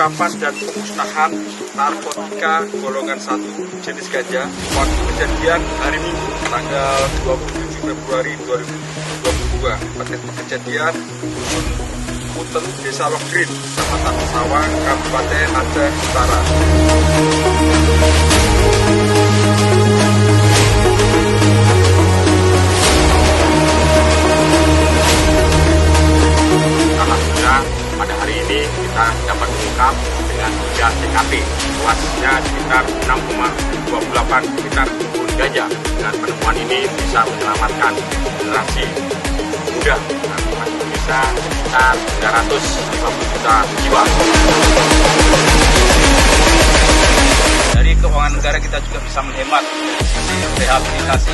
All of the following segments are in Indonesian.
pengungkapan dan pemusnahan narkotika golongan 1 jenis ganja. Waktu kejadian hari Minggu tanggal 27 Februari 2022. Pada kejadian Dusun Puten, Desa Logrin, Kecamatan Sawang, Kabupaten Aceh Utara. Alhamdulillah, pada hari ini kita dapat mengungkap dengan 3 TKP, luasnya sekitar 6,28 hektar kebun gajah. Dengan penemuan ini bisa menyelamatkan generasi muda Indonesia sekitar 350 juta jiwa. Dari keuangan negara kita juga bisa menghemat sisi rehabilitasi.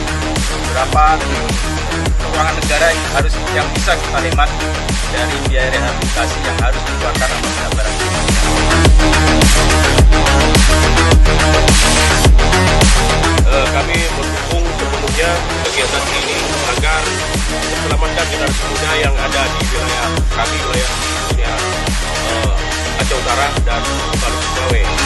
Berapa keuangan negara yang bisa kita hemat dari biaya rehabilitasi yang harus dikeluarkan apabila barang kami mendukung sepenuhnya kegiatan ini agar menyelamatkan generasi muda yang ada di wilayah kami, wilayah Aceh Utara dan Palu Sulawesi.